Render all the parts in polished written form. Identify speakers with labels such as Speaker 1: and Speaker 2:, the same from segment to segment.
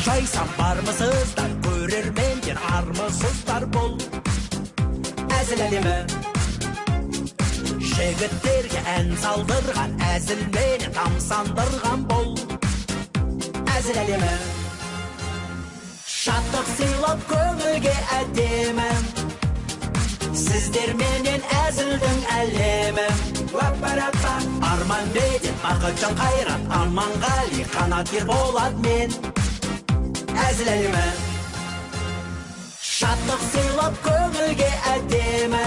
Speaker 1: жайсам бармысыздар, көрермендер армысыздар бұл әзіл әлемі. Жігіттерге ән салдырған, әзілменен тамсандырған бұл әзіл әлемі. Шаттық сыйлап көңілге әдемі, сіздерменен әзілдің әлемі. Арман Беден, Бақытжан Қайрат, Аманғали, Қанат Ерболат мен әзіл әлемі. Шаттық сыйлап көңілге әдемі,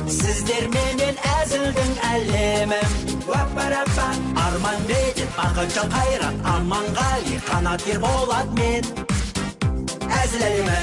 Speaker 1: сіздерменен әзілдің әлемі. Арман Беден, Бақытжан Қайрат, Аманғали, Қанат Ерболат мен әзіл әлемі.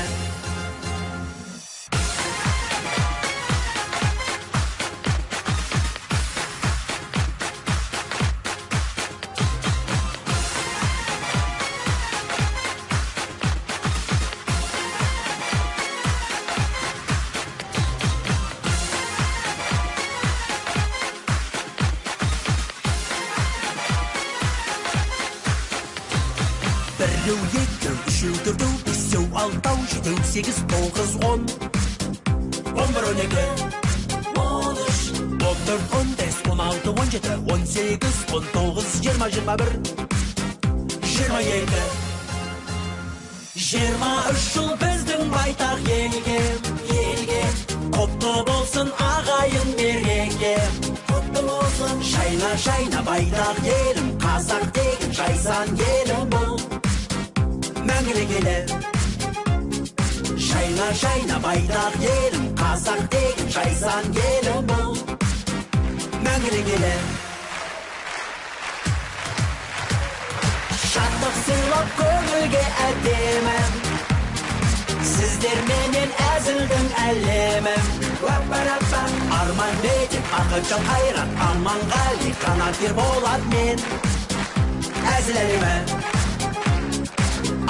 Speaker 1: Біреу, екі, үшеу, төртеу, бесеу, алтау, жетеу, сегіз, тоғыз, 10 11, 12, 13, 14, 15, 16, 17, 18, 19, 20, 21, 22 23 жыл біздің байтақ елге, құтты болсын ағайын береке. Құтты болсын шайна шайна байтақ елім, қазақ деген жайсан елім бұл мәңгілік елі. Шайна шайна байтақ елім, қазақ деген жайсан елім бұл мәңгілік елі. Шаттық сыйлап көңілге әдемі, сіздерменен әзілдің әлемі. Арман Беден, Бақытжан Қайрат, Аманғали, Қанат Ерболат мен әзіл әлемі.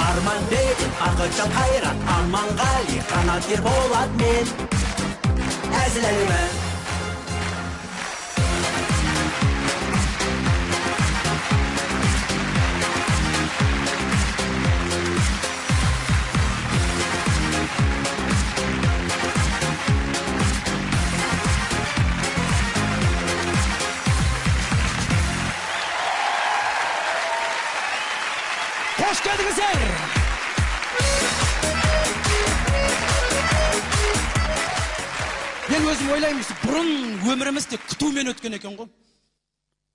Speaker 1: Арман Беден, Бақытжан Қайрат, Аманғали, Қанат Ерболат мен әзіл әлемі.
Speaker 2: Hoş geldinizler. Мен өзім ойлаймын, бұрын өміріміз тек күтумен өткен екен ғой.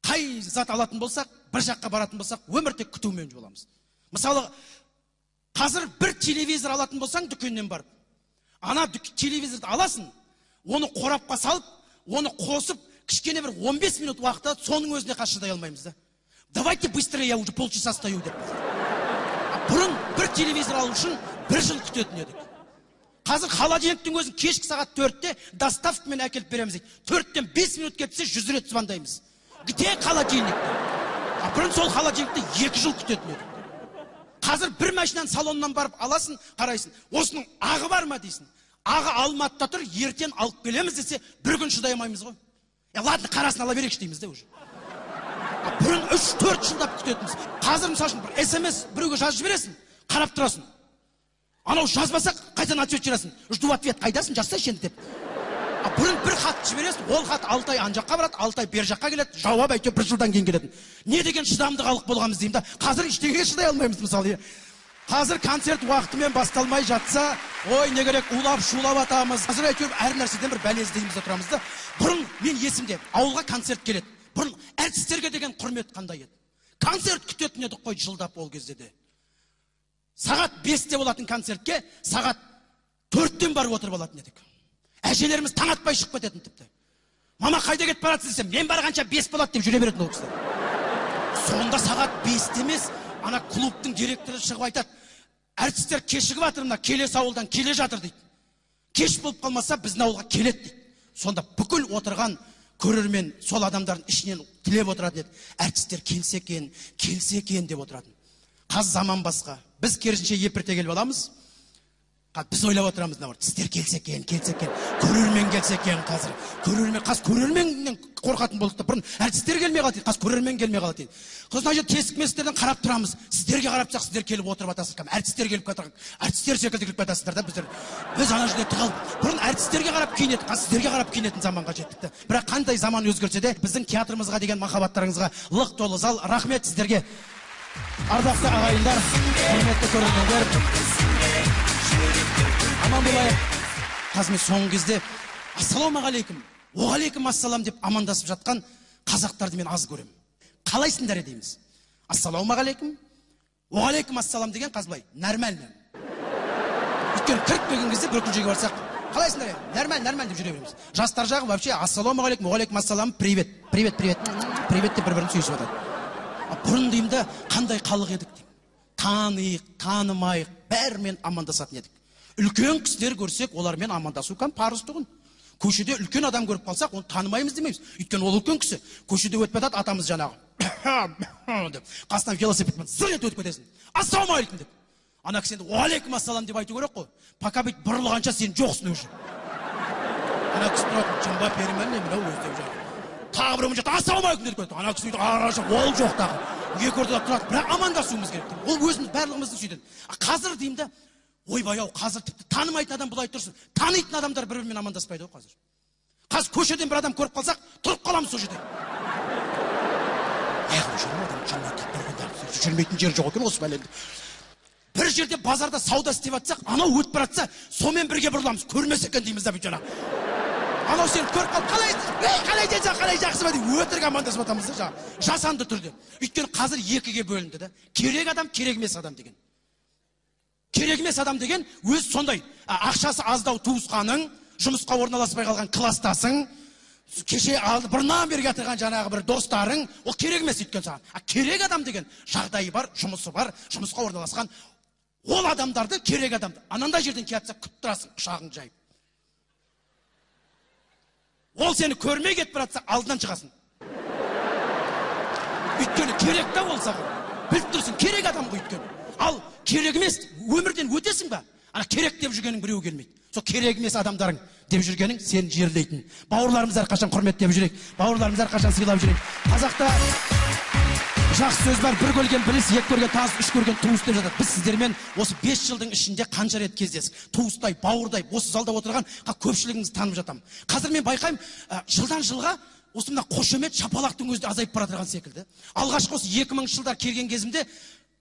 Speaker 2: Қай зат алатын болсақ, бір жаққа баратын болсақ, өмір тек күтумен боламыз. Мысалы, қазір бір телевизор алатын болсаң, дүкеннен барып, ана телевизорды аласың, оны қорапқа салып, оны қосып, кішкене бір 15 минут уақытта соның өзіне шыдай алмаймыз да. Давайте быстрее, я уже полчаса стою деп. Бұрын бір телевизор алу үшін бір жыл күтетін едік. Қазір холодильниктің өзін кешкі сағат 4-те доставкамен әкеліп береміз дейді. 4-тен 5 минут кетсе 100 рет звондаймыз. Где холодильникті? Бұрын сол холодильникті 2 жыл күтетін едік. Қазір бір машинаны салоннан барып аласың, қарайсың. Осының ағы бар ма дейсің. Ағы Алматыда тұр, ертең алып келеміз десе, бір күн шыдай алмаймыз ғой. Ладно, қарасын ала берейікші дейміз де уже. Бұрын 3-4 жылдап күтетіміз. Қазір мысал үшін бір SMS біреуге жазып жібересің, қарап тұрасың. Анау жазбасақ, қайтадан ответ жібересің. Жду ответ, қайдасың, жазсайшы енді деп. Бұрын бір хат жібересің, ол хат 6 ай ан жаққа барады, 6 ай бер жаққа келеді, жауап әйтеуір 1 жылдан кейін келетін. Не деген шыдамды халық болғанбыз деймін да. Қазір ештеңеге шыдай алмаймыз мысалы. Қазір концерт уақытымен басталмай жатса, ой, не керек, улап, шулап атамыз. Қазір әйтеуір әр нәрседен бір бәле іздейміз де тұрамыз да. Бұрын мен есімде, ауылға концерт келеді. Бұрын әртістерге деген құрмет қандай еді. Концерт күтетін едік қой жылдап ол кезде де. Сағат 5-те болатын концертке сағат 4-тен барып отырып алатын едік. Әжелеріміз таң атпай шығып кететін тіпті. Мама қайда кетіп барасыз десем, мен барғанша 5 болады деп жүре беретін ол кісілер. Сонда сағат 5-те емес, ана клубтың директоры шығып айтады, әртістер кешігіп жатыр, мына келесі ауылдан келе жатыр дейді. Кеш болып қалмаса біздің ауылға келеді дейді. Сонда бүкіл отырған көрермен сол адамдардың ішінен тілеп отыратын еді. Әртістер келсе екен деп отыратын. Қазір заман басқа. Біз керісінше епірте келіп аламыз. Біз ойлап отырамыз, сіздер келсе екен, көрермен келсе екен қазір. Көрерменнен қорқатын болдық та, бұрын әртістер келмей қалды, қазір көрермен келмей қалды дейді. Сосын ана тесік месіктерден қарап тұрамыз. Сіздерге қарап тұрсақ, сіздер келіп отырып жатасыздар. Әртістер келіп жатыр. Әртістер секілді келіп жатасыздар да біздер. Біз ана жерде тығылып, бұрын әртістерге қарап киінеді, қазір сіздерге қарап киінетін заманға жеттік та. Бірақ қандай заман өзгерсе де, біздің театрымызға деген махаббаттарыңызға лық толы зал. Рахмет сіздерге. Ардақты ағайындар, құрметті көрермендер. Аман болайық. Қазір мен соңғы кезде ассалаумағалейкум, уағалейкум ассалам деп амандасып жатқан қазақтарды мен аз көремін. Қалайсыңдар дейміз. Ассалаумағалейкум, уағалейкум ассалам деген қазір былай нормально. Өйткені кіріп келген кезде бір жерге барсақ, қалайсыңдар? Нормально деп жүре береміз. Жастар жағы вообще ассалаумағалейкум, уағалейкум ассалам, привет деп бір-бірін сүйісіп жатады. Бұрын деймін да, қандай халық едік деймін. Таныйық, танымайық, бәрімен амандасатын едік. Үлкен кісілер көрсек, олармен амандасу парыз тұғын. Көшеде үлкен адам көріп қалсақ, оны танымаймыз демейміз. Өйткені ол үлкен кісі. Көшеде өтіп жатады, атамыз жаңағы деп, қасынан велосипедпен зыр етіп өтіп кетесің. Ассалаумағалейкум деп. Ана кісі енді уағалейкум ассалам деп айту керек қой. Пока бит бұрылғанша сен жоқсың уже. Ана кісі тұрады, жымба перімен не мынау өз деп жатыр. Тағы бір жата ассалаумағалейкум деп кетті. Ана кісі араша ол жоқ тағы. Екі ортада тұрады, бірақ амандасуымыз керек. Ол өзіміз барлығымыздың сөйтеді. Қазір деймін да, ойбай-ау, қазір тіпті танымайтын адам былай тұрсын. Танитын адамдар бір-бірімен амандаспайды ғой қазір. Қазір көшеден бір адам көріп қалсақ, тұрып қаламыз сол жерде. Жүрмейтін жер жоқ екен осы бәлемде. Бір жерде базарда сауда істеп жатсақ, анау өтіп баратса, сонымен бірге бұрыламыз. Көрмесе екен дейміз да бүйтіп жаңа. Анау сені көріп қалып, қалай жақсы ба деп өтірік амандасып жатамыз да жаңа. Жасанды түрде. Өйткені қазір екіге бөлінді да. Керек адам, керек емес адам деген. Керек емес адам деген өз сондай ақшасы аздау туысқаның, жұмысқа орналаспай қалған кластасың, кеше бұрыннан бері жатырған жаңағы бір достарың, ол керек емес өйткені саған. Керек адам деген жағдайы бар, жұмысы бар, жұмысқа орналасқан. Ол адамдарды керек адамды. Анандай жерден келатса күтіп тұрасың, құшағың жайып. Ол сені көрмей кетіп баратса, алдынан шығасың. Өйткені керек та ол саған. Біліп тұрсың, керек адам ғой өйткені. Ал керек емес, өмірден өтесің ба? Ана керек деп жүргенің біреу келмейді. Сол керек емес адамдарың деп жүргенің сен жерлейтін. Бауырларымыз әрқашан құрметтеп жүрейік. Бауырларымыз әрқашан сыйлап жүрейік. Қазақта жақсы сөз бар, бір көрген біліс, екі көрген таныс, үш көрген туыс деп жатады. Біз сіздермен осы 5 жылдың ішінде қанша рет кездесіп, туыстай, бауырдай, осы залда отырған көпшілігіңізді танып жатамын. Қазір мен байқаймын, жылдан жылға осы мына қошемет, шапалақтың өзі азайып бара жатқан секілді. Алғашқы осы 2000 жылдар келген кезімде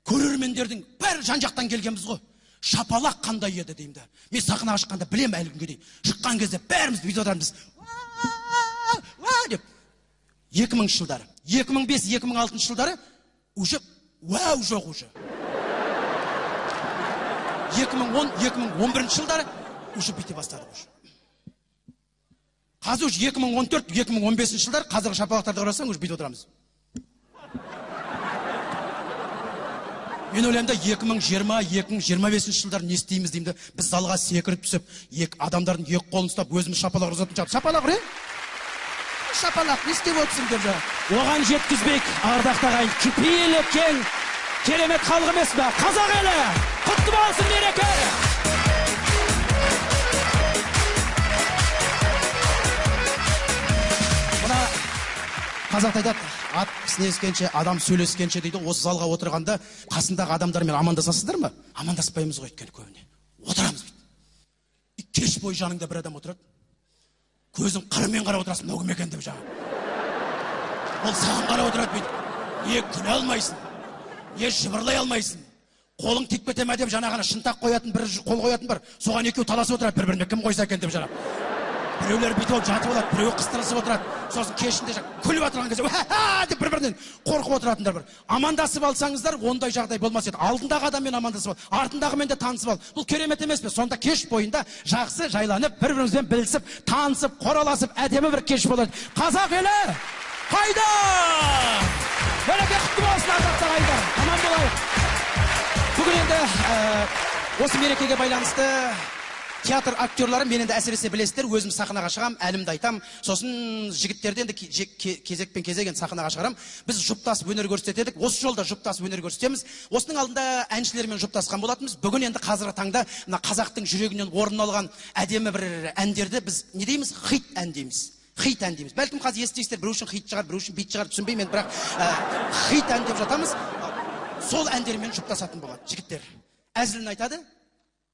Speaker 2: көрермендердің бәрі жан-жақтан келгенбіз ғой. Шапалақ қандай еді деймін да. Мен сахнаға шыққанда білем әлі күнге дейін. Шыққан кезде бәріміз видеодарымыз деп 2000 жылдары, 2005-2006 жылдары уже вау жоқ уже. 2010-2011 жылдары уже бүйте бастадық уже. Қазір уже 2014-2015 жылдары қазіргі шапалақтарды қарасаң уже бүйте отырамыз. Мен ойлаймын да 2020-2025 жылдар не істейміз деймін да, біз залға секіріп түсіп, адамдардың екі қолын ұстап, өзіміз шапалақ ұрғызатын шығарып. Шапалақ ұр, шапалақ, не істеп отырсың деп жаңа. Оған жеткізбейік, ардақты ағайын, кипелі кең, керемет халық емес пе? Қазақ елі, құтты болсын мереке! Мына қазақта айтады, ат кісінескенше, адам сөйлескенше дейді, осы залға отырғанда қасындағы адамдармен амандасасыздар ма? Амандаспаймыз ғой өйткені көбіне. Отырамыз дейді. Кеш бойы жаныңда бір адам отырады. Көзің қырымен қарап отырасың, мынау кім екен деп жаңа. Ол саған қарап отырады дейді. Не күле алмайсың, не жыбырлай алмайсың. Қолың тиіп кете ме деп жаңа ғана шынтақ қоятын бір қол қоятын бар. Соған екеу таласып отырады бір-біріне, кім қойса екен деп жаңа. Біреулер бүйтіп жатып алады, біреу қыстырысып отырады. Сосын кешінде күліп отырған кезде деп бір-бірінен қорқып отыратындар бар. Амандасып алсаңыздар, ондай жағдай болмас еді. Алдындағы адаммен амандасып ал, артындағымен де танысып ал. Бұл керемет емес пе? Сонда кеш бойында жақсы жайланып, бір-біріңізбен білісіп, танысып, қораласып, әдемі бір кеш болады. Қазақ елі қайда? Мереке құтты болсын ардақты ағайындар. Аман болайық. Бүгін енді осы мерекеге байланысты театр актерлары, мен енді әсіресе білесіздер, өзім сахнаға шығам, әлімді айтам, сосын жігіттерді енді кезекпен кезек енді сахнаға шығарам. Біз жұптасып өнер көрсетедік, осы жолда жұптасып өнер көрсетеміз. Осының алдында әншілермен жұптасқан болатынбыз. Бүгін енді қазіргі таңда мына қазақтың жүрегінен орын алған әдемі бір әндерді біз не дейміз? Хит ән дейміз. Хит ән дейміз. Бәлкім қазір естисіздер, біреу үшін хит шығар, біреу үшін бит шығар, түсінбеймін, бірақ хит ән деп жатамыз. Сол әндермен жұптасатын болады жігіттер. Әзілін айтады,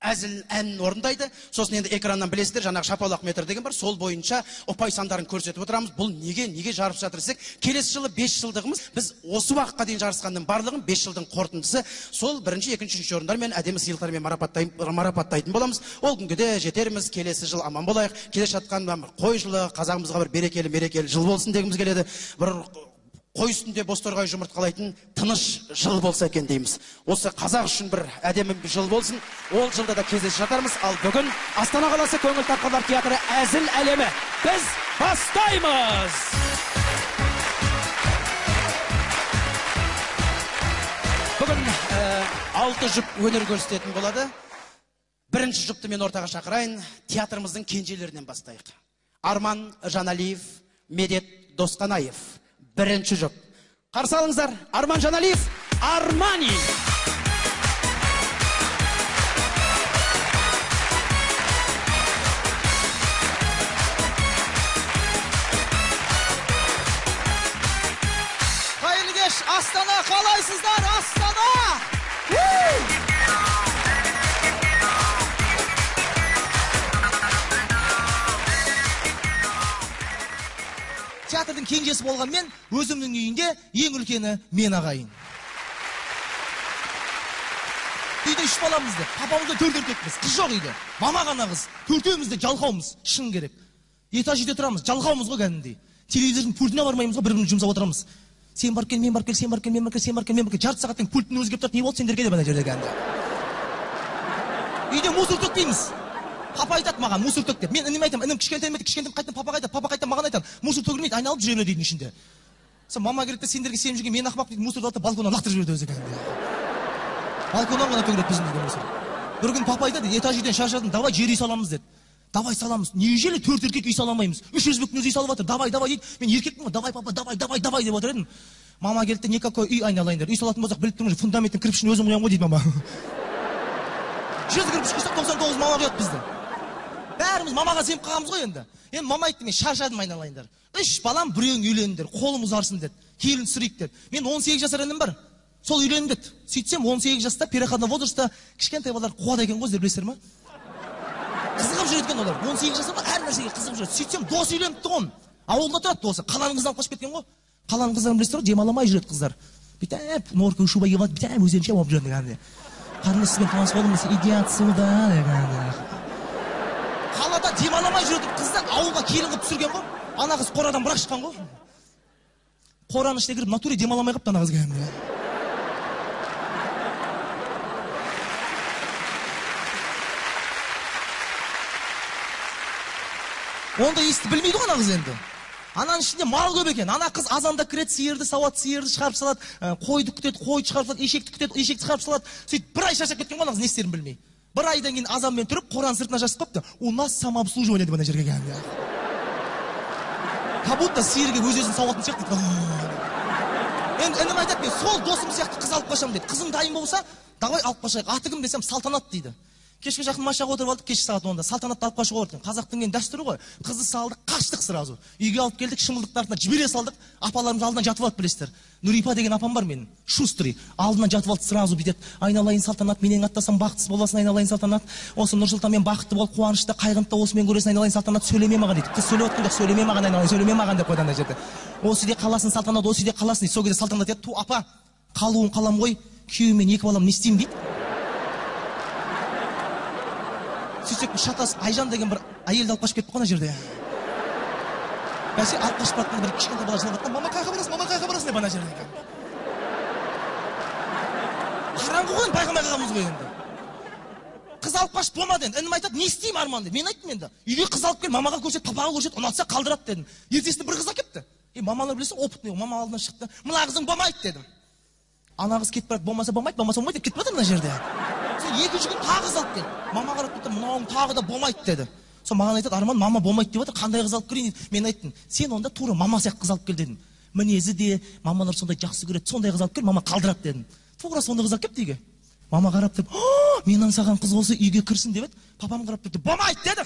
Speaker 2: әзіл әнін орындайды. Сосын енді экраннан білесіздер, жаңағы шапалақ метр деген бар, сол бойынша ұпай сандарын көрсетіп отырамыз. Бұл неге жарысып жатыр десек, келесі жылы 5 жылдығымыз. Біз осы уақытқа дейін жарысқанның барлығын 5 жылдың қорытындысы сол бірінші, екінші, үшінші орындармен әдемі сыйлықтармен марапаттайтын боламыз. Ол күнге де жетерміз. Келесі жыл аман болайық. Келе жатқан қой жылы, қазағымызға бір берекелі жыл болсын дегіміз келеді. Бір қой үстінде бозторғай жұмыртқалайтын тыныш жыл болса екен дейміз. Осы қазақ үшін бір әдемі жыл болсын. Ол жылда да кездесіп жатармыз. Ал бүгін Астана қаласы көңіл тапқандар театры әзіл әлемі. Біз бастаймыз! Бүгін 6 жұп өнер көрсететін болады. Бірінші жұпты мен ортаға шақырайын. Театрымыздың кенжелерінен бастайық. Арман Жаналиев, Медет Досқанаев. Бірінші жұп. Қарсы алыңыздар, Арман Жаналиев, Армани.
Speaker 3: Қайырлы кеш, Астана, қалайсыздар, Астана! Театрдың кенжесі болған мен, өзімнің үйінде ең үлкені мен ағайын. Үйде 3 баламызды, папамызды 4 еркекпіз, қыз жоқ үйде. Мама ғана қыз, 4-еумізде жалқаумыз, шын керек. Этаж үйде тұрамыз, жалқаумыз ғой кәдімгідей. Телевизордың пультіне бармаймыз ғой, бір-бірін жұмсап отырамыз. Сен бар кел, мен бар кел, сен бар кел, мен бар кел, сен бар кел, мен бар кел. Жарты сағаттың пультін өзгеріп тұрады, не болды сендерге деп ана жерде кәдімгі. Үйде мусор төкпейміз. Папа айтады маған, мусор төк деп. Мен інім айтам, інім кішкентайым қайтадан папаға айтады, папа қайтадан маған айтады. Мусор төгілмейді, айналып жүре береді үйдің ішінде. Сол мама келеді де сендерге сеніп жүрген мен ақымақ дейді, мусорды алып балконнан лақтырып жіберді өзі кәдімгі. Балконнан ғана төгіледі біздің үйде мусор. Бір күн папа айтады, этаж үйден шаршадым, давай жер үй саламыз деді. Давай саламыз. Неужели 4 еркек үй сала алмаймыз? 3 өзбектің өзі үй салып жатыр. Давай дейді. Мен еркекпін ғой, давай папа, давай деп отыр едім. Мама келді де никакой үй айналайындар. Үй салатын болсақ біліп тұрмын, фундаменттің кірпішін өзім құямын ғой дейді мама. 100 кірпіш құйсақ 99 мама құяды бізді. Бәріміз мамаға сеніп қалғанбыз ғой енді. Енді мама айтты, мен шаршадым айналайындар. 3 балам, біреуің үйлендіңдер, қолым ұзарсын деді. Келін түсірейік деді. Мен 18 жасар інім бар. Сол үйлендім деді. Сөйтсем 18 жаста переходной возрастта кішкентай балалар қуады екен ғой, сіздер білесіздер ма? Қызығып жүреді екен олар. 18 жасар ба, әр нәрсеге қызығып жүреді. Сөйтсем досы үйленіпті ғой. Ауылда тұрады досы. Қаланың қызынан қашып кеткен ғой. Қаланың қыздарын білесіздер ғой, демаламай жүреді қыздар. Бүйтіп норка шуба киіп алып, бүйтіп өзенше болып жүреді кәдімгі. Қарындасымен таныс болдым десе, идиот суда деген. Қалада демаламай жүреді қыздар, ауылға келін қылып түсірген ғой. Ана қыз қорадан бірақ шыққан ғой. Қораның ішіне кіріп натуре демаламай қапты ана қыз кәдімгі. Онда есті білмейді ғой ана қыз енді. Ананың ішінде мал көп екен. Ана қыз азанда кіреді, сиырды сауат, сиырды шығарып салады, қойды күтеді, қойды шығарып салады, ешекті күтеді, ешекті шығарып салады. Сөйтіп бір ай шаршап кеткен ғой ана қыз, не істерін білмей. Бір айдан кейін азанмен тұрып, қораның сыртына жазып қойыпты. У нас самообслуживание деп ана жерге келді. Как будто сиырға өз-өзін сауатын сияқты дейді. Енді інім айтады, мен сол досым сияқты қыз алып қашамын дейді. Қызың дайын болса, давай алып қашайық. Аты кім десем, Салтанат дейді. Кешке жақын машинаға отырып алдық, кешкі сағат 10-да. Салтанатты алып қашуға отырдық. Қазақтың енді дәстүрі ғой. Қызды салдық, қаштық сразу. Үйге алып келдік, шымылдықтың артына жібере салдық. Апаларымыз алдынан жатып алды, білесіздер. Нұрипа деген апам бар менің. Шустрый. Алдынан жатып алды, сразу бүйтеді. Айналайын Салтанат, менен аттасам бақытсыз боласың, айналайын Салтанат. Осы Нұрсұлтанмен бақытты бол, қуанышты, қайғында осымен көресің, айналайын Салтанат, сөйлеме маған дейді. Қыз сөйлеп отқанда сөйлеме маған, айналайын, сөйлеме маған деп қойды ана жерде. Осы үйде қаласың Салтанат, осы үйде қаласың дейді. Сол кезде Салтанат айтады, ту апа, қалуын қалам ғой, күйеуімен 2 балам не істеймін дейді. Сөйтсек шатасып, Айжан деген бір әйелді алып қашып кетті қой ана жерде. Бәсе алып қашып баратқанда бір кішкентай бала жылап жатқан, мама қайға барасың деп ана жерде екен. Қараңғы ғой, байқамай қалғанбыз ғой енді. Қыз алып қашып болмады енді. Інім айтады, не істеймін Арман деп. Мен айттым енді, үйге қыз алып кел, мамаға көрсет, папаға көрсет, ұнатса қалдырады дедім. Ертесінде бір қыз әкепті. Мамалар білесің, опытный, мама алдынан шықты. Мына қызың болмайды дедім. Ана қыз кетіп барады, болмаса болмайды деп кетіп жатыр мына жерде. екінші күн тағы қыз алып келді. Мама қарап кетті, мынауың тағы да болмайды деді. Сол маған айтады, Арман, мама болмайды деп отыр, қандай қыз алып келейін дейді. Мен айттым, сен онда тура мама сияқты қыз алып кел дедім. Мінезі де, мамалар сондай жақсы көреді, сондай қыз алып кел, мама қалдырады дедім. Тура сондай қыз алып келіпті үйге. Мама қарап деп, мен аңсаған қыз осы үйге кірсін деп еді. Папам қарап тұрды, болмайды деді.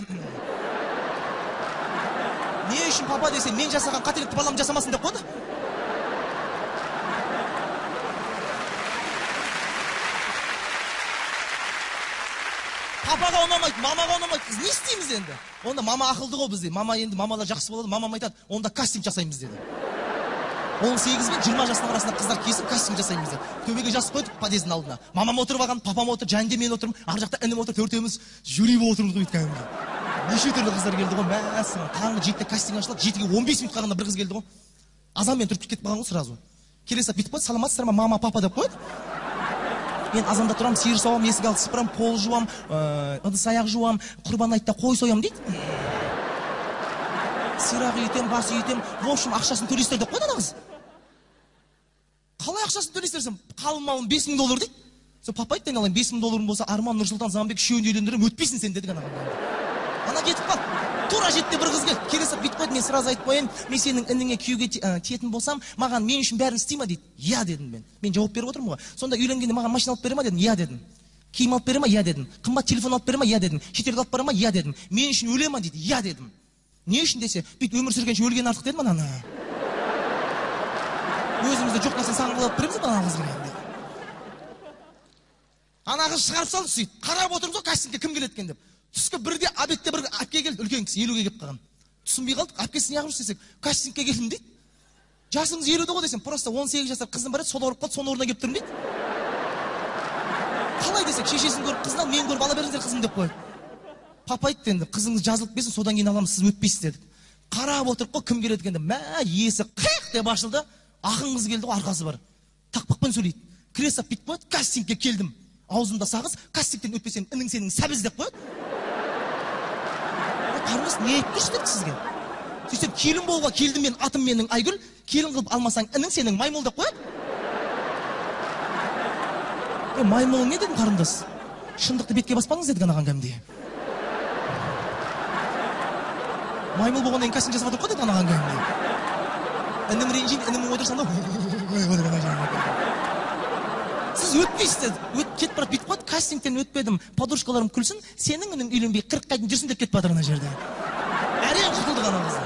Speaker 3: Не үшін папа десе, мен жасаған қателікті балам жасамасын деп қойды. Папаға ұнамайды, мамаға ұнамайды. Біз не істейміз енді? Онда мама ақылды ғой бізде. Мама енді мамалар жақсы болады. Мамам айтады, онда кастинг жасаймыз деді. 18 мен 20 жасының арасында қыздар кесіп кастинг жасаймыз деді. Төбеге жас қойдық подъездің алдына. Мамам отырып алған, папам отыр, және мен отырмын. Ар жақта інім отыр, төртеуміз жюри болып отырмыз ғой кәдімгі. Неше түрлі қыздар келді ғой. Мәссаған, таңғы 7-де кастинг ашылады. 7-ге 15 минут қалғанда бір қыз келді ғой. Азанмен тұрып кетіп қалған ғой сразу. Келесі бүйтіп қойды, саламатсыздар ма, мама, папа деп қойды. Мен азанда тұрам, сиыр сауам, есік алды сыпырам, пол жуам, ыдыс аяқ жуам, құрбан айтта қой соям дейді. Сирақ үйітем, бас үйітем, в общем, ақшасын төлейсіздер деп қойды ана қыз. Қалай ақшасын төлейсіздерсің? Қалың малым $5000 дейді. Сол папа айтты, айналайын, $5000 болса, Арман, Нұрсұлтан, Заманбек үшеуін үйлендірем, өтпейсің сен дедік ана қыз. Ана кетіп қал. Тура жетті бір қыз келді. Келесі бүйтіп қойды, мен сразу айтып қояйын, мен сенің ініңе күйеуге тиетін болсам, маған мен үшін бәрін істей ма дейді. Я дедім мен. Мен жауап беріп отырмын ғой. Сонда үйленгенде маған машина алып бере ма дедім. Я дедім. Киім алып бере ма? Я дедім. Қымбат телефон алып бере ма? Я дедім. Шетелге алып бара ма? Я дедім. Мен үшін өле ма дейді. Я дедім. Не үшін десе, бүйтіп өмір сүргенше өлген артық дедім ана. Өзімізде жоқ нәрсені саған алып береміз ана қызға. Ана қыз шығарып салды сөйтіп. Қарап отырмыз ғой кастингке кім келеді екен деп. Түскі бірде обедте бір әпке келді, үлкен кісі 50-ге келіп қалған. Түсінбей қалдық, әпкесі неғып жүрсіз десек, кастингке келдім дейді. Жасыңыз 50-де ғой десем, просто 18 жасар қызым бар еді, сол ауырып қалды, соның орнына келіп тұрмын дейді. Қалай десек, шешесін көріп қызынан, мен көріп ала беріңіздер қызым деп қойды. Папа айтты енді, қызыңыз жазылып келсін, содан кейін аламыз, сіз өтпейсіз дедік. Қарап отырып қой, кім келеді екен деп, мә, есі қиқ деп ашылды, ақын қыз келді ғой, арқасы бар. Тақпақпен сөйлейді. Кіре сап бүйтіп қойды, кастингке келдім. Аузымда сағыз, кастингтен өтпесем, інің сенің сәбіз деп қойды. Қармыз не айтып тұрсыз деді сізге. Сөйтсем, келін болуға келдім мен, атым менің Айгүл, келін қылып алмасаң, інің сенің Маймыл деп қойды. Маймыл не дедім қарындас? Шындықты бетке баспаңыз деді анаған кәмде. Маймыл болғаннан кейін кастинг жасап отыр ғой деді анаған кәмде. Інім ренжейді, інімің отырсам да, сіз өтпейсіз деді. Кетіп барып бүйтіп қойды, кастингтен өтпедім, подружкаларым күлсін, сенің інің үйленбей 40-қа дейін жүрсін деп кетіп жатыр ана жерде. Әрең құтылдық ана қыздан.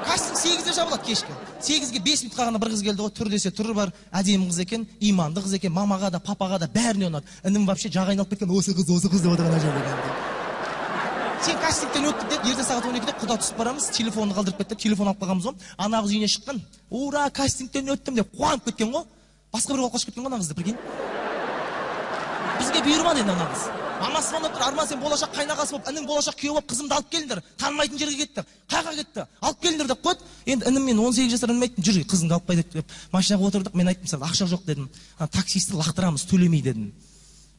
Speaker 3: Кастинг 8-де жабылады кешкі. 8-ге 5 минут қалғанда бір қыз келді ғой, тұр десе тұры бар, әдемі қыз екен, иманды қыз екен, мамаға да, папаға да бәріне ұнады. Інім вообще жағы айналып кеткен, осы қыз деп отыр ана жерде. Сен кастингтен өттік деді, ерте сағат 12-де құда түсіп барамыз, телефонды қалдырып кетті, телефон алып қалғанбыз ғой. Ана қыз үйіне шыққан, ура, кастингтен өттім деп қуанып кеткен ғой. Басқа бір қашып кеткен ғой ана қызды, бірген. Бізге бұйырмады енді ана қыз. Мамасы звондап тұр, Арман сен болашақ қайнағасы болып, інің болашақ күйеу болып, қызымды алып келіңдер. Танымайтын жерге кетті. Қайға кетті? Алып келіңдер деп қойды. Енді інім мен 18 жасар інім айттым, жүр, қызыңды алып қайда деп. Машинаға отырдық, мен айттым саған, ақша жоқ дедім. Таксисті лақтырамыз, төлемей дедім.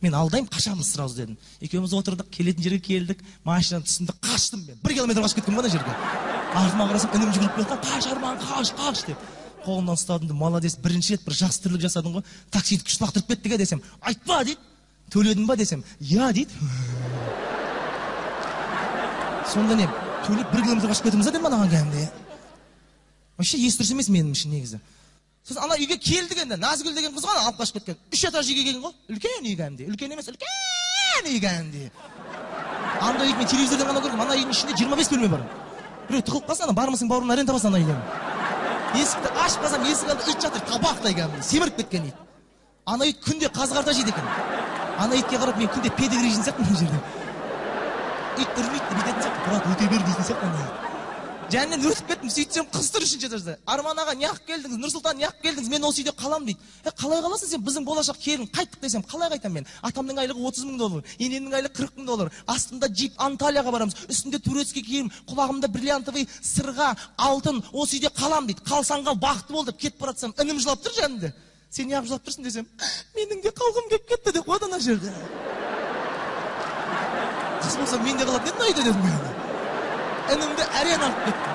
Speaker 3: Мен алдаймын, қашамыз сразу дедім. Екеуміз отырдық, келетін жерге келдік, машинаның тұсында қаштым мен. 1 километр қашып кеттім ана жерге. Артыма қарасам, інім жүгіріп келді, қаш Арман, қаш деп. Қолымнан ұстадым, молодец, бірінші рет бір жақсы тірлік жасадың ғой. Таксиді күшті лақтырып кеттіге десем, айтпа дейді. Төледің ба десем, я дейді. Сонда не, төлеп 1 километр қашып кетіміз дедім анаған кәмде. Вообще есі дұрыс емес менің үшін негізі. Сосын ана үйге келдік енді, Назгүл деген қыз ғой, алып қашып кеткен. 3 этаж үйге келген ғой, үлкен үй кәмде. Үлкен емес, үлкен үй кәмде. Анда үйді мен телевизордан ғана көрдім, ана үйдің ішінде 25 бөлме бар. Біреу тығылып қалса, ана бармысың бауырын арен табасың ана үйден. Есікті ашып қалсам, есік алды ит жатыр, табақтай кәмде, семіріп кеткен ит. Ана ит күнде қазғарта жейді екен. Ана итке қарап мен күнде педигри жейін сияқты мына жерде. Ит үрмейді бүйтетін сияқты, брат өте бер дейтін сияқты ана ит. Жәннен өтіп кеттім, сөйтсем қыз тұр 3-ші этажда. Арман аға, неғып келдіңіз, Нұрсұлтан неғып келдіңіз, мен осы үйде қалам дейді. Қалай қаласың сен, біздің болашақ келін, қайттық десем, қалай қайтам мен? Атамның айлығы $30,000, енемнің айлығы $40,000, астында джип Анталияға барамыз, үстінде турецкий киім, құлағымда бриллиантовый сырға, алтын, осы үйде қалам дейді. Қалсаң қал, бақытты бол деп кетіп баратсам, інім жылап тұр жанымда. Сен неғып жылап тұрсың десем, менің де қалғым келіп кетті деп қойды ана жерде. Қыз болса мен де қалатын едім үйде дедім мен. Інімді әрең алып кеттім.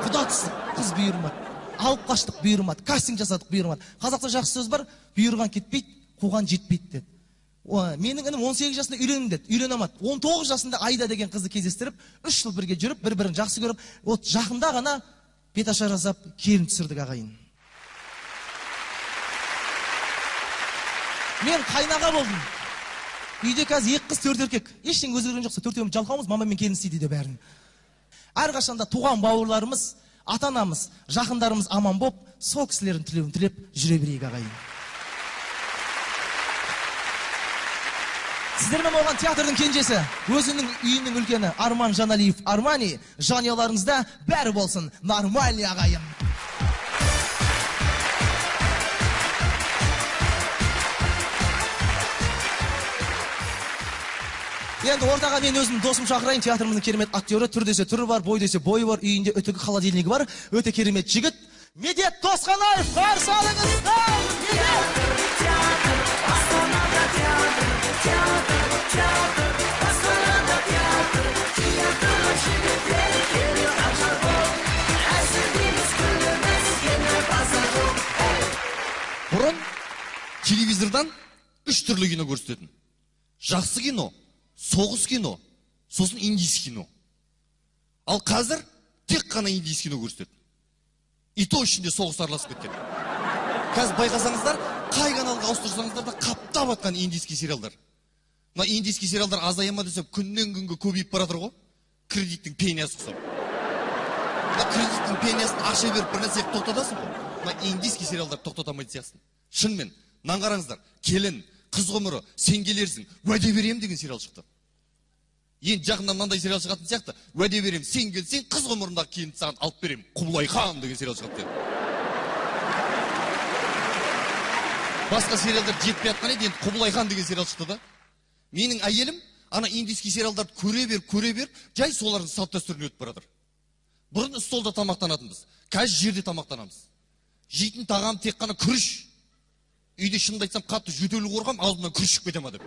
Speaker 3: Құда түсіп, қыз бұйырмады. Алып қаштық бұйырмады, кастинг жасадық бұйырмады. Қазақта жақсы сөз бар, бұйырған кетпейді, қуған жетпейді деді. Менің інім 18 жасында үйленем деді, үйлене алмады. 19 жасында Айда деген қызды кездестіріп, 3 жыл бірге жүріп, бір-бірін жақсы көріп, жақында ғана беташар жасап, келін түсірдік ағайын. Мен қайнаға болдым. Үйде қазір 2 қыз 4 еркек. Ештеңе өзгерген жоқса, 4-еуіміз жалқаумыз, мама мен келін істейді де бәрін. Әрқашанда туған бауырларымыз, ата-анамыз, жақындарымыз аман боп, сол кісілердің тілеуін тілеп жүре берейік ағайын. Сіздермен болған театрдың кенжесі, өзінің үйінің үлкені Арман Жаналиев Армани, жанұяларыңызда бәрі болсын, нормальный ағайын. Енді ортаға мен өзім досым шақырайын, театрымыздың керемет актері, түр десе түрі бар, бой десе бойы бар, үйінде өтігі холодильнигі бар, өте керемет жігіт. Медет Досқанаев, қарсы алыңыздар!
Speaker 4: Бұрын телевизордан 3 түрлі кино көрсететін. Жақсы кино, соғыс кино, сосын индийский кино. Ал қазір тек қана индийский кино көрсетеді. И то ішінде соғыс араласып кеткен. Қазір байқасаңыздар, қай каналға ауыстырсаңыздар да қаптап атқан индийский сериалдар. Мына индийский сериалдар азаяма десем, күннен күнге көбейіп баратыр ғой. Кредиттің пениясы құсап. Мына кредиттің пениясын ақша беріп бір нәрсе тоқтатасың ғой. Мына индийский сериалдар тоқтатамайды сияқтысың. Шынымен, мынаны қараңыздар, келін, қыз ғұмыры, сен келерсің, уәде берем деген сериал шықты. Енді жақында мынандай сериал шығатын сияқты, уәде берем, сен келсең, қыз ғұмырындағы келінді саған алып берем, Құбылай хан деген сериал шығады. Басқа сериалдар жетпей атқан еді, енді Құбылай хан деген сериал шықты да. Менің әйелім ана индийский сериалдарды көре бер, жай солардың салт дәстүріне өтіп баратыр. Бұрын столда тамақтанатынбыз, қазір жерде тамақтанамыз. Жейтін тағам тек қана күріш. Үйде шынымды айтсам, қатты жөтелі қорғам, аузымнан күріш шығып кете ма деп.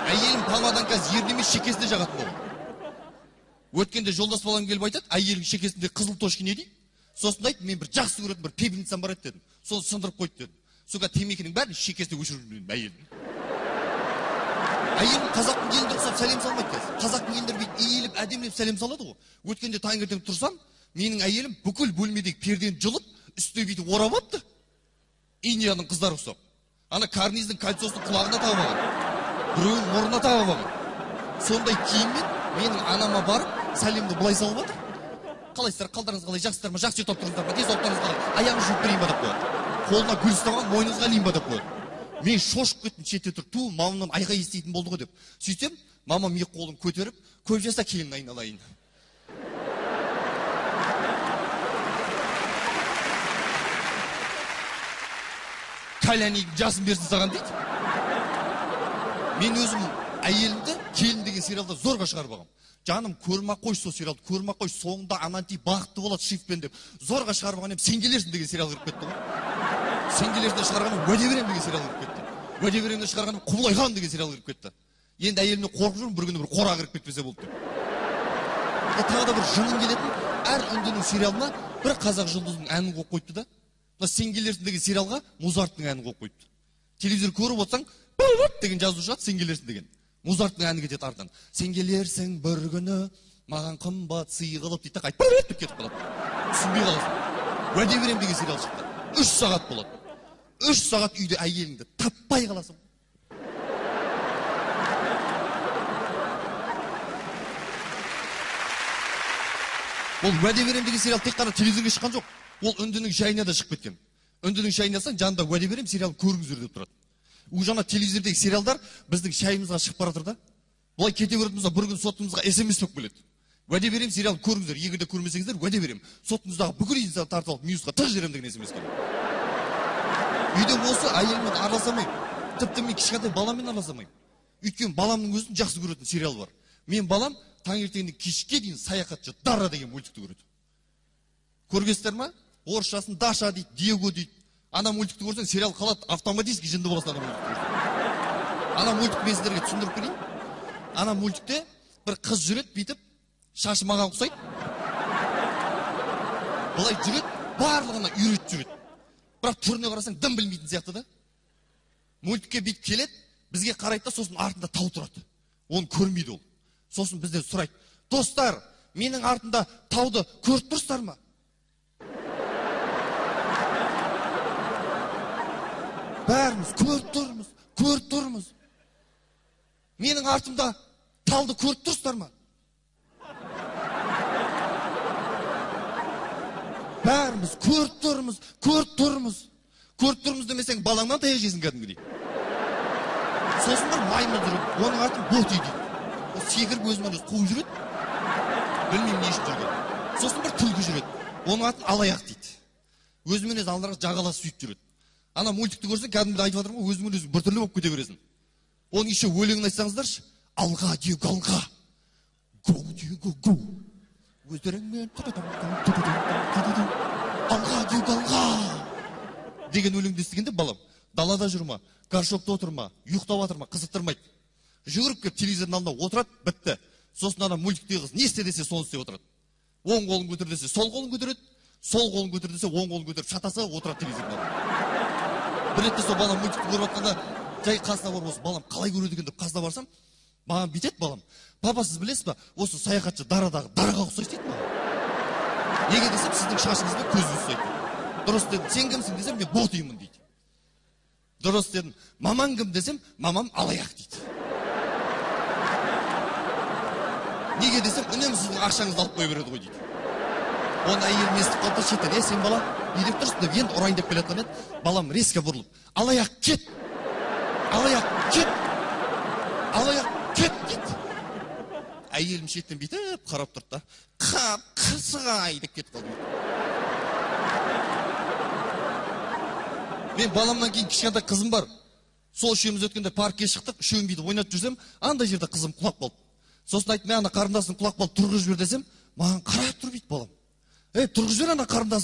Speaker 4: Әйелім палмадан қазір ерін емес шекесінде жағатын болған. Өткенде жолдас балам келіп айтады, әйелің шекесінде қызыл тошки не дейді? Сосын айтты, мен бір жақсы көретін бір пепельницам бар еді дедім. Соны сындырып қойды дедім. Соға темекінің бәрін шекесіне өшіріп жүрдім әйелдің. Әйелім қазақтың елінде ұқсап сәлем салмайды қазір. Қазақтың елдері бүйтіп иіліп, әдемілеп сәлем салады ғой. Өткенде таңертең тұрсам, менің әйелім бүкіл бөлмедегі пердені жұлып, үстіне бүйтіп орап апты. Индияның қыздары ұқсап. Ана карниздің кольцосын құлағына тағып алған. Біреуін мұрнына тағып алған. Сондай киіммен менің анама барып, сәлемді былай салып отыр. Қалайсыздар, қалдарыңыз қалай, жақсыздар ма, жақсы ұйықтап тұрыңыздар ма, тез оқтарыңыз қалай, аяғын жуып берейін ба деп қояды. Қолына гүл ұстаған, мойныңызға ілейін ба деп қояды. Мен шошып кеттім, шетте тұр, ту, мамамнан айғай естейтін болды ғой деп. Сөйтсем, мамам екі қолын көтеріп, көп жаса келін айналайын. Кәләнейдің жасын берсін саған дейді. Мен өзім әйелімді келін деген сериалда зорға шығарып алғам. Жаным, көрмақ қой сол сериалды, көрмақ қой, соңында Аманти бақытты болады шифпен деп. Зорға шығарып алған, сен келерсің деген сериал кіріп кетті ғой. Сен келерсің шығарғаным, уәде берем деген сериал кіріп кетті. Уәде беремде шығарғаным, Құбылай хан деген сериал кіріп кетті. Енді әйелімнен қорқып жүрмін, бір күні бір қора кіріп кетпесе болды деп. Тағы да бір жының келетін, әр үндінің сериалына бір қазақ жұлдызының әнін қойып қойыпты да. Сен келерсің деген сериалға Музарттың әнін қойып қойыпты. Телевизор көріп отырсаң, деген жазу шығады, сен келерсің деген. Музарттың әні кетеді артынан. Сен келерсің бір күні, маған қымбат сый қылып дейді, қайт деп кетіп қалады. Түсінбей қаласың. Уәде берем деген сериал шықты. 3 сағат болады. 3 сағат үйде әйеліңді таппай қаласың. Ол уәде берем деген сериал тек қана телевизорға шыққан жоқ. Ол үндінің шайына да шығып кеткен. Үндінің шайынасаң, жанында уәде берем сериал көріңіздер деп тұрады. Жаңа телевизордегі сериалдар біздің шайымызға шығып баратыр да. Бұлай кете көретін бір күн сотымызға SMS болып келеді. Уәде берем сериал көріңіздер, егер де көрмесеңіздер, уәде берем. Сотымыздағы бүкіл институттарды тартып алып, минусқа тық жіберем деген SMS келеді. Үйде болса әйеліммен араласамаймын. Тіпті мен кішкентай баламмен араласамаймын. Өйткені баламның өзінің жақсы көретін сериал бар. Мен балам таңертеңнен кешке дейін саяхатшы Дара деген мультикті көреді. Көргенсіздер ма? Орысшасын Даша дейді, Диего дейді. Ана мультикті көрсең, сериал қалады, автоматически жынды боласың ана мультикті көрсең. Ана мультик мен сіздерге түсіндіріп берейін. Ана мультикте бір қыз жүреді, бүйтіп, шашы маған ұқсайды. Бұлай жүреді, барлығына үйретіп жүреді. Бірақ түріне қарасаң, дым білмейтін сияқты да. мультикке бүйтіп келеді, бізге қарайды да, сосын артында тау тұрады. Оны көрмейді ол. Сосын бізден сұрайды: достар, менің артында тауды көріп тұрсыздар ма? Бәріміз көріп тұрмыз. Менің артымда тауды көріп тұрсыздар ма? Бәріміз көріп тұрмыз демесең, балаңнан таяқ жейсің кәдімгідей. Сосын бір маймыл жүреді, оның атын Боти дейді. Ол секіріп өзімен өзі қуып жүреді. Білмеймін не үшін жүрген. Сосын бір түлкі жүреді, оның атын Алаяқ дейді. Өзімен өзі алдырақ жағалас сөйтіп жүреді. Ана мультикті көрсең, кәдімгідей айтып жатырмын ғой, өзімен өзі біртүрлі болып кете бересің. Оның еще өлеңін айтсаңыздаршы: алға дек алға, гоу дек гоу, өздеріңмен алға дек алға деген өлеңді естігенде балам, далада жүрма, горшокта отырма, ұйықтап жатырма, қызықтырмайды. Жүгіріп келіп телевизордың алдына отырады, бітті. Сосын ана мультиктегі қыз не істе десе соны істеп отырады. Оң қолын көтер десе сол қолын көтереді, сол қолын көтер десе оң қолын көтеріп шатаса отырады телевизордың алдына. Бір ретте сол балам мультикті көріп жатқанда жай қасына барып, осы балам қалай көреді екен деп қасына барсам, маған бүйтеді балам: папа, сіз білесіз ба, осы саяхатшы дарадағы дараға ұқсайсыз дейді маған. Неге десем, сіздің шашыңыз бен көзіңіз ұқсайды. Дұрыс дедім. Сен кімсің десем, мен Ботимын дейді. Дұрыс дедім. Мамаң кім десем, мамам Алаяқ дейді. Неге десем, үнемі сіздің ақшаңызды алып қоя береді ғой дейді. Оны әйелім естіп қалды, шеттен: сен бала не деп тұрсың деп, енді ұрайын деп келатқан еді. Балам резко бұрылып: Алаяқ кет! Алаяқ кет! Алаяқ кет дейді. Әйелім шеттен бүйтіп қарап тұрды да: қырсығай деп кетіп қалды. Мен баламнан кейін кішкентай қызым бар. Сол үшеуміз өткенде паркке шықтық, үшеуін бүйтіп ойнатып жүрсем, андай жерде қызым құлап қалды. Сосын айтты: мен ана қарындасым құлап қалды, тұрғызып жібер десем, маған қарап тұр бүйтіп балам: тұрғызып жібер ана қарындасым.